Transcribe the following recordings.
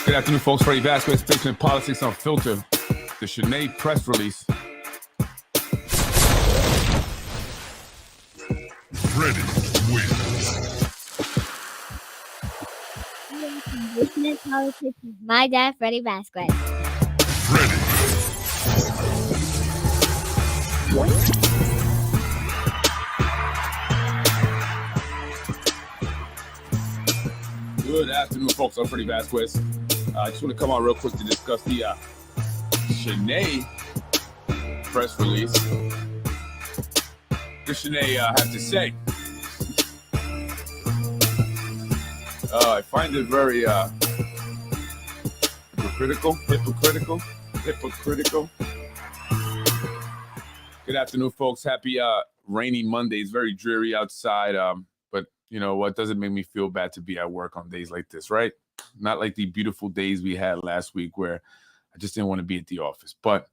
Good afternoon, folks. Freddie Vasquez, Basement Politics Unfiltered. The Shanae press release. Freddie wins. Basement Politics with my dad, Freddie Vasquez. Freddie. Good afternoon, folks. I'm Freddie Vasquez. I just want to come on real quick to discuss the Shanae press release. What does Shanae have to say? I find it very hypocritical. Good afternoon, folks. Happy rainy Monday. It's very dreary outside, but you know what? Doesn't make me feel bad to be at work on days like this, right? Not like the beautiful days we had last week where I just didn't want to be at the office. But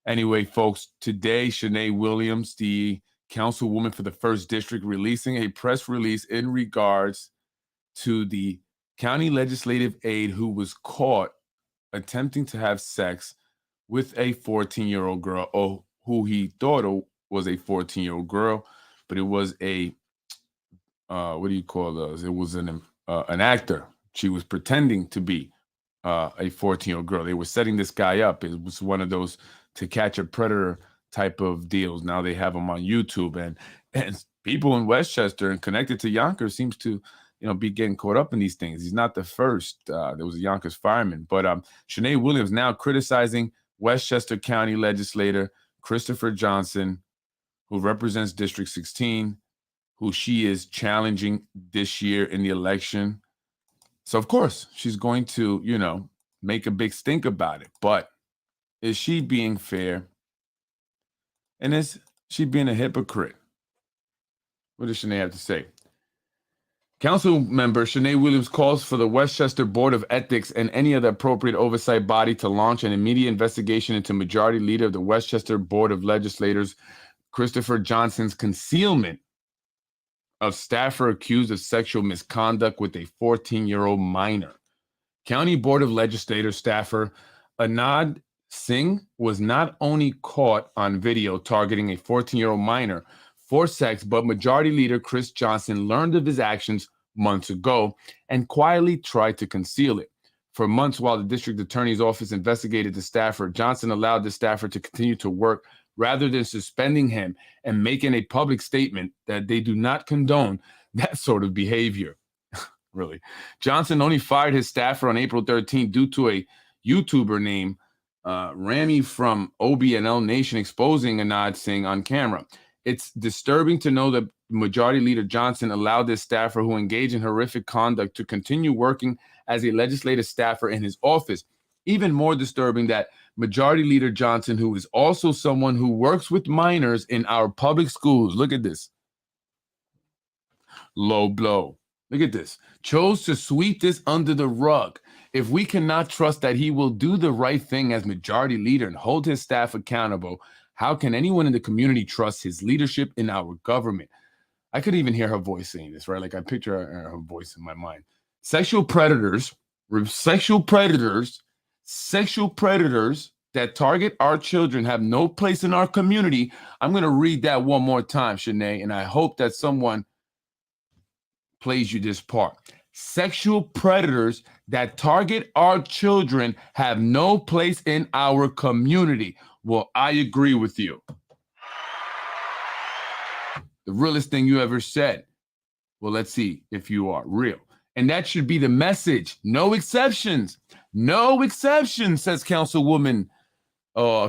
anyway, folks, today, Shanae Williams, the councilwoman for the 1st District, releasing a press release in regards to the county legislative aide who was caught attempting to have sex with a 14-year-old girl, or who he thought was a 14-year-old girl, but it was a, what do you call those? It was an actor. She was pretending to be a 14-year-old girl. They were setting this guy up. It was one of those to catch a predator type of deals. Now they have them on YouTube, and people in Westchester and connected to Yonkers seems to, be getting caught up in these things. He's not the first. There was a Yonkers fireman, but Shanae Williams now criticizing Westchester County legislator Christopher Johnson, who represents District 16, who she is challenging this year in the election. So, of course, she's going to, make a big stink about it. But is she being fair? And is she being a hypocrite? What does Shanae have to say? Council member Shanae Williams calls for the Westchester Board of Ethics and any other appropriate oversight body to launch an immediate investigation into Majority Leader of the Westchester Board of Legislators, Christopher Johnson's concealment of staffer accused of sexual misconduct with a 14-year-old minor. County Board of Legislators staffer Anand Singh was not only caught on video targeting a 14-year-old minor for sex, but Majority Leader Chris Johnson learned of his actions months ago and quietly tried to conceal it. For months, while the district attorney's office investigated the staffer, Johnson allowed the staffer to continue to work rather than suspending him and making a public statement that they do not condone that sort of behavior. Really. Johnson only fired his staffer on April 13th due to a YouTuber named Rami from OBNL Nation exposing Anand Singh on camera. It's disturbing to know that Majority Leader Johnson allowed this staffer who engaged in horrific conduct to continue working as a legislative staffer in his office. Even more disturbing that Majority Leader Johnson, who is also someone who works with minors in our public schools, look at this, low blow, look at this, chose to sweep this under the rug. If we cannot trust that he will do the right thing as Majority Leader and hold his staff accountable, how can anyone in the community trust his leadership in our government? I could even hear her voice saying this, right? Like I picture her voice in my mind. Sexual predators that target our children have no place in our community. I'm going to read that one more time, Shanae, and I hope that someone plays you this part. Sexual predators that target our children have no place in our community. Well, I agree with you. The realest thing you ever said. Well, let's see if you are real. And that should be the message. No exceptions. No exceptions, says Councilwoman,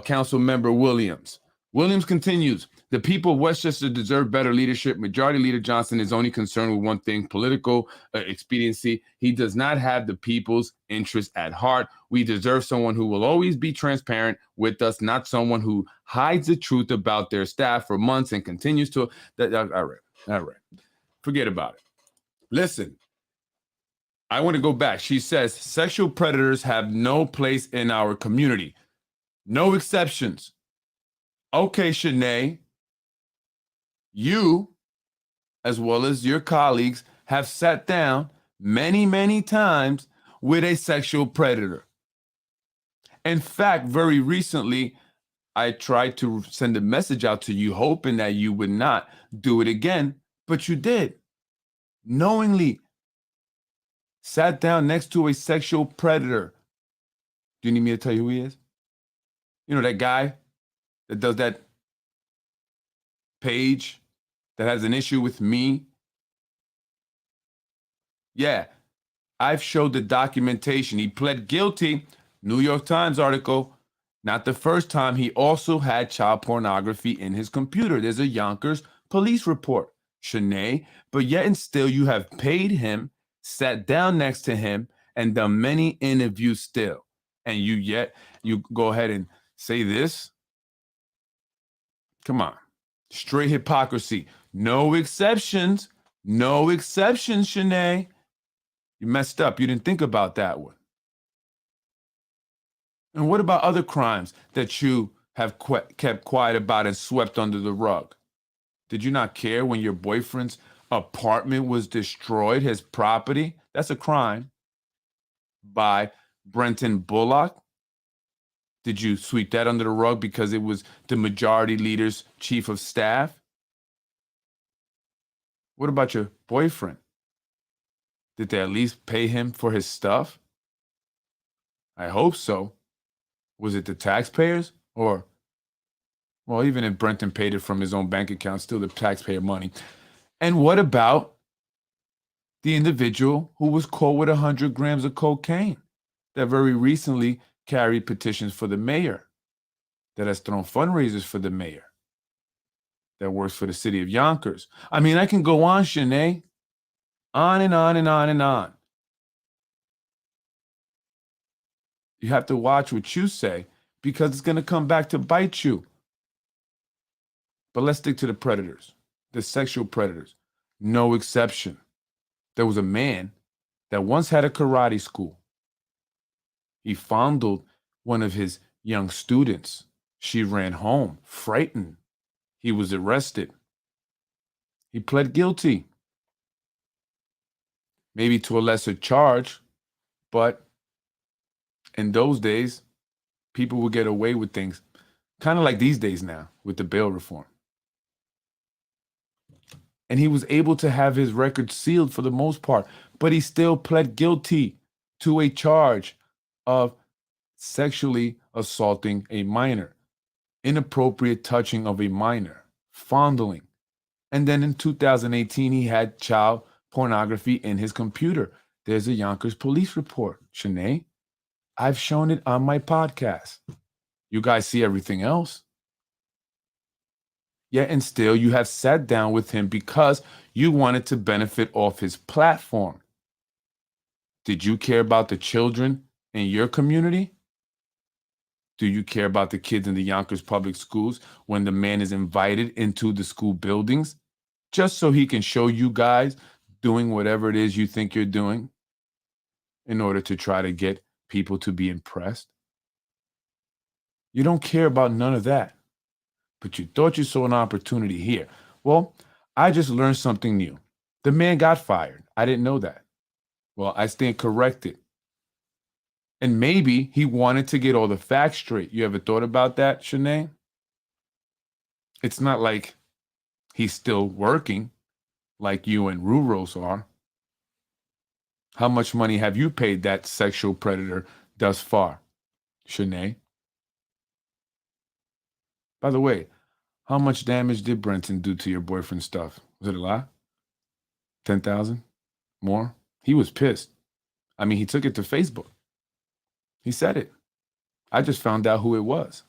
Council Member Williams. Williams continues, the people of Westchester deserve better leadership. Majority Leader Johnson is only concerned with one thing, political expediency. He does not have the people's interests at heart. We deserve someone who will always be transparent with us, not someone who hides the truth about their staff for months and continues to. All right. Forget about it. Listen, I want to go back. She says sexual predators have no place in our community. No exceptions. Okay, Shanae, you, as well as your colleagues, have sat down many, many times with a sexual predator. In fact, very recently, I tried to send a message out to you hoping that you would not do it again, but you did. Knowingly sat down next to a sexual predator. Do you need me to tell you who he is? You know, that guy that does that page that has an issue with me? Yeah, I've showed the documentation. He pled guilty. New York Times article. Not the first time. He also had child pornography in his computer. There's a Yonkers police report, Shanae. But yet and still, you have paid him, sat down next to him, and done many interviews still. And you go ahead and say this? Come on. Straight hypocrisy. No exceptions. No exceptions, Shanae. You messed up. You didn't think about that one. And what about other crimes that you have kept quiet about and swept under the rug? Did you not care when your boyfriend's apartment was destroyed, his property? That's a crime. By Brenton Bullock? Did you sweep that under the rug because it was the majority leader's chief of staff? What about your boyfriend? Did they at least pay him for his stuff? I hope so. Was it the taxpayers? Or, well, even if Brenton paid it from his own bank account, still the taxpayer money. And what about the individual who was caught with 100 grams of cocaine that very recently carried petitions for the mayor, that has thrown fundraisers for the mayor, that works for the city of Yonkers? I mean, I can go on, Shanae. On and on and on and on. You have to watch what you say because it's going to come back to bite you. But let's stick to the predators, the sexual predators. No exception. There was a man that once had a karate school. He fondled one of his young students. She ran home, frightened. He was arrested. He pled guilty. Maybe to a lesser charge, but in those days, people would get away with things, kind of like these days now with the bail reform. And he was able to have his record sealed for the most part, but he still pled guilty to a charge of sexually assaulting a minor, inappropriate touching of a minor, fondling. And then in 2018, he had child pornography in his computer. There's a Yonkers police report, Shanae. I've shown it on my podcast. You guys see everything else. Yet and still, you have sat down with him because you wanted to benefit off his platform. Did you care about the children in your community? Do you care about the kids in the Yonkers public schools when the man is invited into the school buildings just so he can show you guys doing whatever it is you think you're doing in order to try to get people to be impressed? You don't care about none of that, but you thought you saw an opportunity here. Well, I just learned something new. The man got fired. I didn't know that. Well, I stand corrected. And maybe he wanted to get all the facts straight. You ever thought about that, Shanae? It's not like he's still working like you and Ruros are. How much money have you paid that sexual predator thus far, Shanae? By the way, how much damage did Brenton do to your boyfriend's stuff? Was it a lot? 10,000? More? He was pissed. I mean, he took it to Facebook. He said it. I just found out who it was.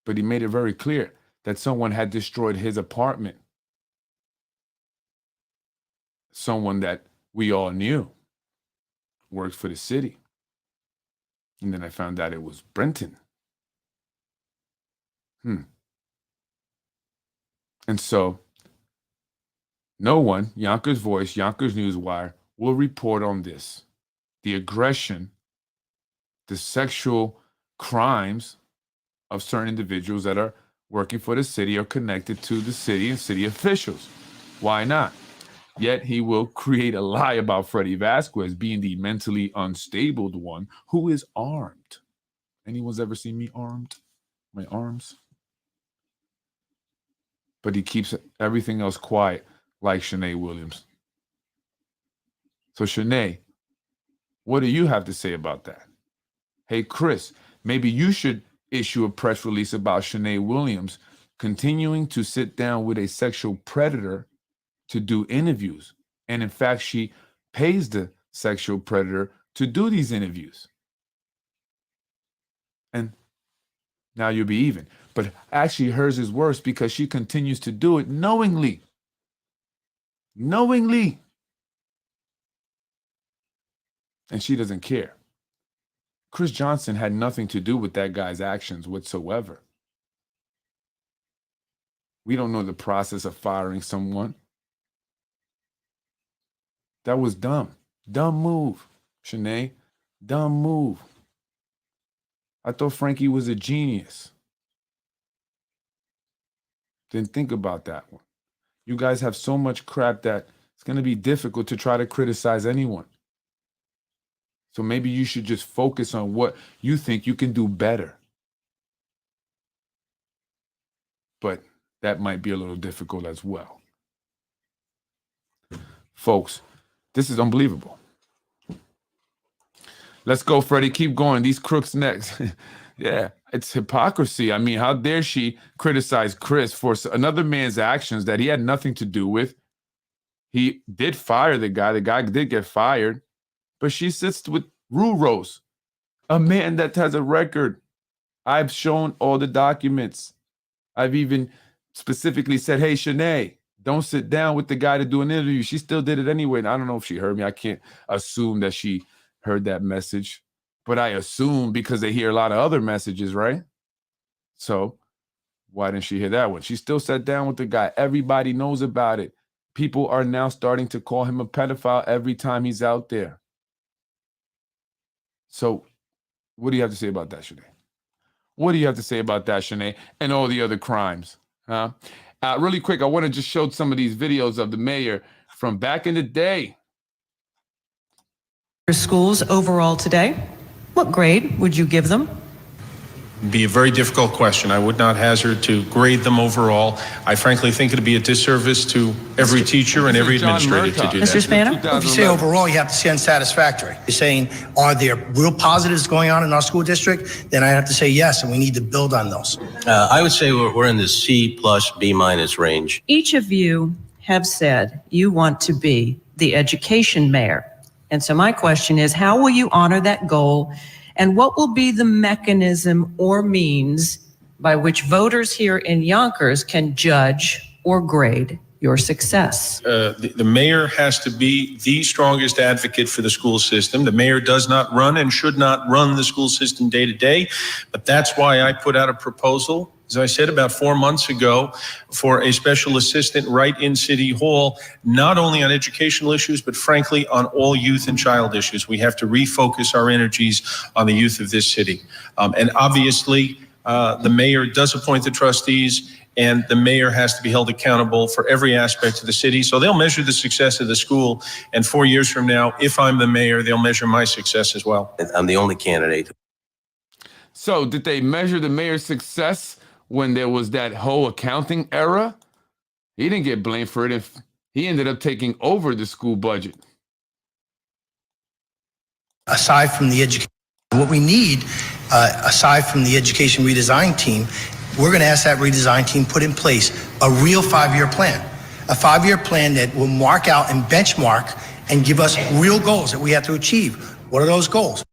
But he made it very clear that someone had destroyed his apartment. Someone that we all knew worked for the city. And then I found out it was Brenton. And so, no one, Yonkers Voice, Yonkers Newswire, will report on this. The aggression, the sexual crimes of certain individuals that are working for the city or connected to the city and city officials. Why not? Yet he will create a lie about Freddie Vasquez being the mentally unstable one who is armed. Anyone's ever seen me armed? My arms? But he keeps everything else quiet, like Shanae Williams. So Shanae, what do you have to say about that? Hey, Chris, maybe you should issue a press release about Shanae Williams continuing to sit down with a sexual predator to do interviews. And in fact, she pays the sexual predator to do these interviews. And now you'll be even. But actually hers is worse because she continues to do it knowingly. Knowingly. And she doesn't care. Chris Johnson had nothing to do with that guy's actions whatsoever. We don't know the process of firing someone. That was dumb. Dumb move, Shanae. Dumb move. I thought Frankie was a genius. Didn't think about that one. You guys have so much crap that it's going to be difficult to try to criticize anyone. So maybe you should just focus on what you think you can do better. But that might be a little difficult as well. Folks, this is unbelievable. Let's go, Freddie. Keep going. These crooks next. Yeah, it's hypocrisy. I mean, how dare she criticize Chris for another man's actions that he had nothing to do with? He did fire the guy. The guy did get fired. But she sits with Ruros, a man that has a record. I've shown all the documents. I've even specifically said, hey, Shanae, don't sit down with the guy to do an interview. She still did it anyway. And I don't know if she heard me. I can't assume that she heard that message. But I assume because they hear a lot of other messages, right? So why didn't she hear that one? She still sat down with the guy. Everybody knows about it. People are now starting to call him a pedophile every time he's out there. So what do you have to say about that, Shanae? What do you have to say about that, Shanae, and all the other crimes? Huh? Really quick, I want to just show some of these videos of the mayor from back in the day. Schools overall today, what grade would you give them? Be a very difficult question. I would not hazard to grade them overall. I frankly think it'd be a disservice to every teacher and every administrator to do that. Mr. Spano? If you say overall, you have to say unsatisfactory. You're saying, are there real positives going on in our school district? Then I have to say yes, and we need to build on those. I would say we're in the C plus B minus range. Each of you have said you want to be the education mayor. And so my question is, how will you honor that goal? And what will be the mechanism or means by which voters here in Yonkers can judge or grade your success? The mayor has to be the strongest advocate for the school system. The mayor does not run and should not run the school system day to day. But that's why I put out a proposal, as I said, about 4 months ago, for a special assistant right in City Hall, not only on educational issues, but frankly, on all youth and child issues. We have to refocus our energies on the youth of this city. And obviously, the mayor does appoint the trustees, and the mayor has to be held accountable for every aspect of the city. So they'll measure the success of the school. And 4 years from now, if I'm the mayor, they'll measure my success as well. I'm the only candidate. So did they measure the mayor's success when there was that whole accounting era? He didn't get blamed for it if he ended up taking over the school budget. Aside from the education, what we need, aside from the education redesign team, we're going to ask that redesign team put in place a real 5-year plan. A 5-year plan that will mark out and benchmark and give us real goals that we have to achieve. What are those goals?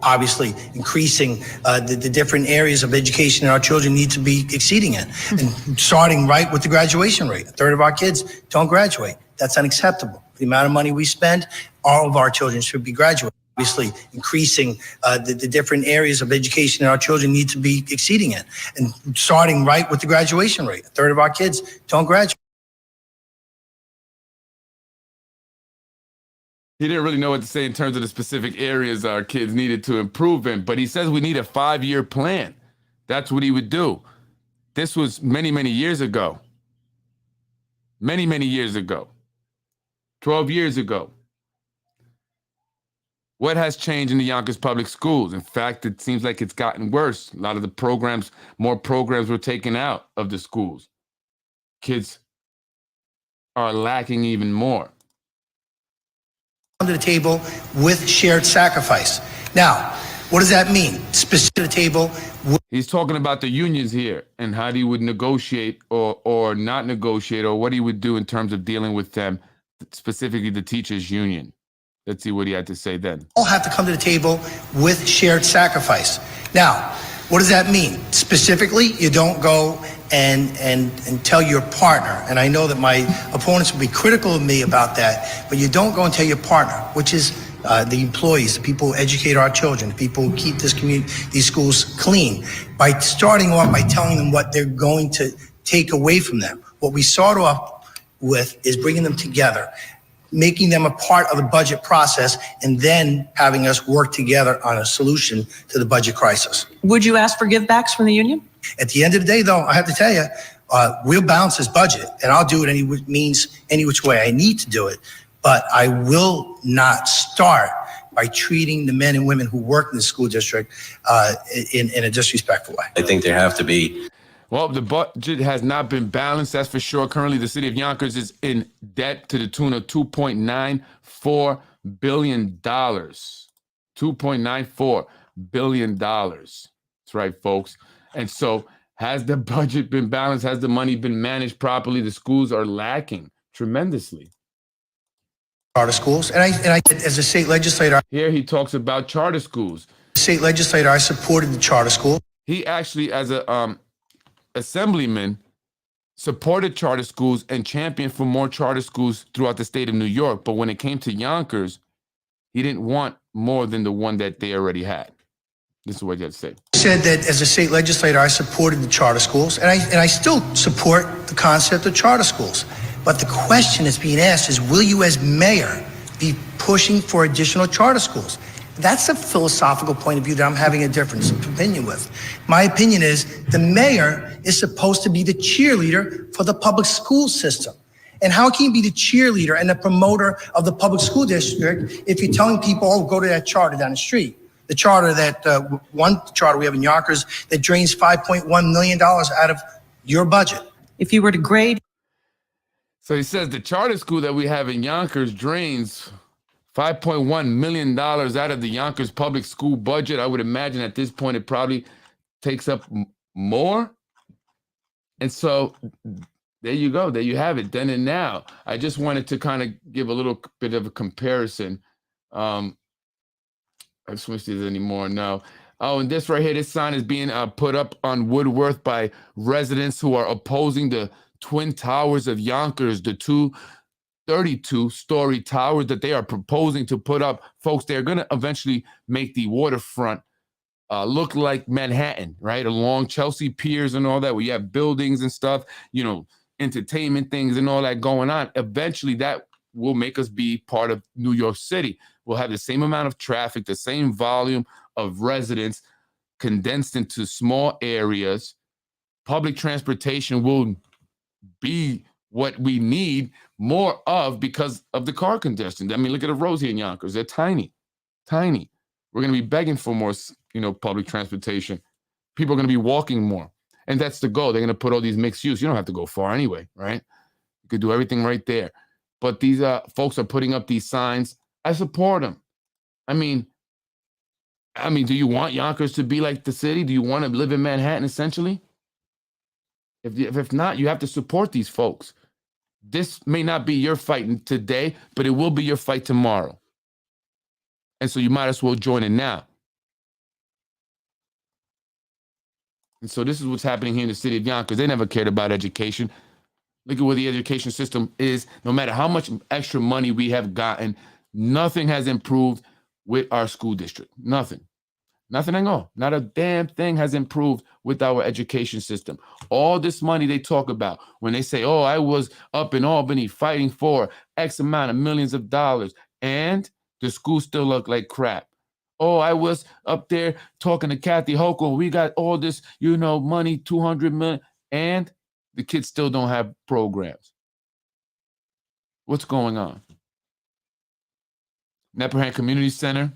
Obviously, increasing the different areas of education that our children need to be exceeding in. And starting right with the graduation rate. A third of our kids don't graduate. That's unacceptable. The amount of money we spend, all of our children should be graduating. Obviously, increasing the different areas of education that our children need to be exceeding in. And starting right with the graduation rate. A third of our kids don't graduate. He didn't really know what to say in terms of the specific areas our kids needed to improve in, but he says we need a 5-year plan. That's what he would do. This was many, many years ago. Many, many years ago. 12 years ago. What has changed in the Yonkers public schools? In fact, it seems like it's gotten worse. A lot of the programs, more programs were taken out of the schools. Kids are lacking even more. To the table with shared sacrifice. Now, what does that mean? Specific to the table. He's talking about the unions here and how he would negotiate or not negotiate, or what he would do in terms of dealing with them, specifically the teachers' union. Let's see what he had to say then. All have to come to the table with shared sacrifice. Now, what does that mean? Specifically, you don't go and tell your partner, and I know that my opponents will be critical of me about that, but you don't go and tell your partner, which is the employees, the people who educate our children, the people who keep this community, these schools clean, by starting off by telling them what they're going to take away from them. What we start off with is bringing them together, making them a part of the budget process, and then having us work together on a solution to the budget crisis. Would you ask for givebacks from the union? At the end of the day, though, I have to tell you, we'll balance this budget, and I'll do it any which way I need to do it. But I will not start by treating the men and women who work in the school district in a disrespectful way. I think there have to be. Well, the budget has not been balanced, that's for sure. Currently, the city of Yonkers is in debt to the tune of $2.94 billion. $2.94 billion. That's right, folks. And so has the budget been balanced? Has the money been managed properly? The schools are lacking tremendously. Charter schools, and I as a state legislator, here he talks about charter schools. State legislator, I supported the charter school. He actually, as a assemblyman, supported charter schools and championed for more charter schools throughout the state of New York. But when it came to Yonkers, he didn't want more than the one that they already had. This is what he had to say. Said that as a state legislator, I supported the charter schools, and I still support the concept of charter schools. But the question that's being asked is, will you as mayor be pushing for additional charter schools? That's a philosophical point of view that I'm having a difference of opinion with. My opinion is the mayor is supposed to be the cheerleader for the public school system. And how can you be the cheerleader and the promoter of the public school district if you're telling people, oh, go to that charter down the street? The charter that, one charter we have in Yonkers that drains $5.1 million out of your budget. If you were to grade. So he says the charter school that we have in Yonkers drains $5.1 million out of the Yonkers public school budget. I would imagine at this point it probably takes up more. And so there you go. There you have it, then and now. I just wanted to kind of give a little bit of a comparison. I just wish there's any more. No. Oh, and this right here, this sign is being put up on Woodworth by residents who are opposing the Twin Towers of Yonkers, the 32-story towers that they are proposing to put up. Folks, they're going to eventually make the waterfront look like Manhattan, right? Along Chelsea Piers and all that, where you have buildings and stuff, you know, entertainment things and all that going on. Eventually, that will make us be part of New York City. We'll have the same amount of traffic, the same volume of residents condensed into small areas. Public transportation will be what we need more of because of the car congestion. I mean, look at the roads here in Yonkers. They're tiny, tiny. We're going to be begging for more, public transportation. People are going to be walking more. And that's the goal. They're going to put all these mixed use. You don't have to go far anyway, right? You could do everything right there. But these folks are putting up these signs. I support them. I mean, do you want Yonkers to be like the city? Do you want to live in Manhattan, essentially? If not, you have to support these folks. This may not be your fight today, but it will be your fight tomorrow. And so you might as well join in now. And so this is what's happening here in the city of Yonkers. They never cared about education. Look at where the education system is. No matter how much extra money we have gotten, nothing has improved with our school district. Nothing. Nothing at all. Not a damn thing has improved with our education system. All this money they talk about when they say, oh, I was up in Albany fighting for X amount of millions of dollars, and the schools still look like crap. Oh, I was up there talking to Kathy Hochul. We got all this, money, 200 million, and the kids still don't have programs. What's going on? Nepperhan Community Center,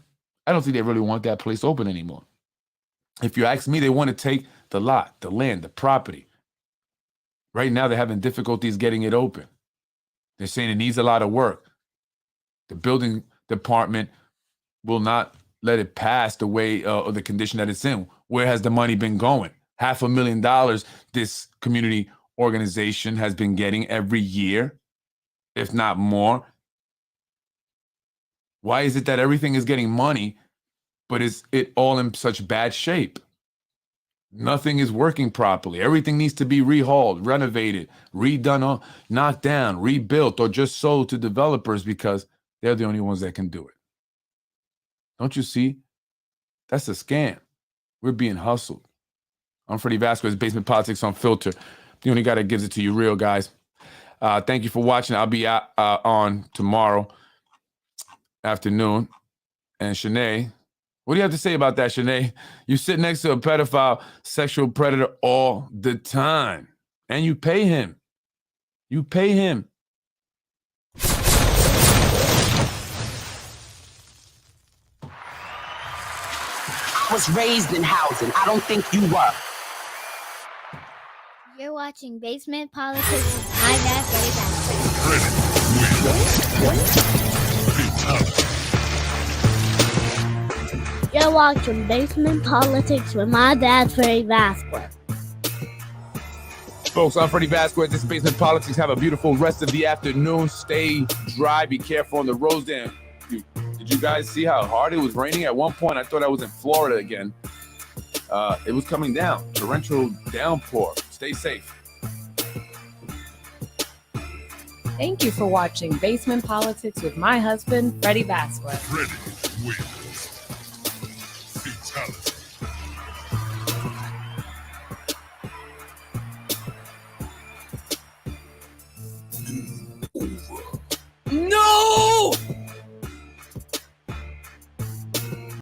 I don't think they really want that place open anymore. If you ask me, they want to take the lot, the land, the property. Right now, they're having difficulties getting it open. They're saying it needs a lot of work. The building department will not let it pass the way or the condition that it's in. Where has the money been going? $500,000 this community organization has been getting every year, if not more. Why is it that everything is getting money, but is it all in such bad shape? Nothing is working properly. Everything needs to be rehauled, renovated, redone, knocked down, rebuilt, or just sold to developers because they're the only ones that can do it. Don't you see? That's a scam. We're being hustled. I'm Freddie Vasquez, Basement Politics Unfiltered. The only guy that gives it to you real, guys. Thank you for watching. I'll be on tomorrow afternoon. And Shanae, what do you have to say about that, Shanae? You sit next to a pedophile, sexual predator all the time. And you pay him. You pay him. I was raised in housing. I don't think you were. You're watching Basement Politics with my dad, Freddie Vasquez. You're watching Basement Politics with my dad, Freddie Vasquez. Folks, I'm Freddie Vasquez. This is Basement Politics. Have a beautiful rest of the afternoon. Stay dry. Be careful on the roads. Did you guys see how hard it was raining? At one point, I thought I was in Florida again. It was coming down. Torrential downpour. Stay safe. Thank you for watching Basement Politics with my husband, Freddie Vasquez. Freddie wins.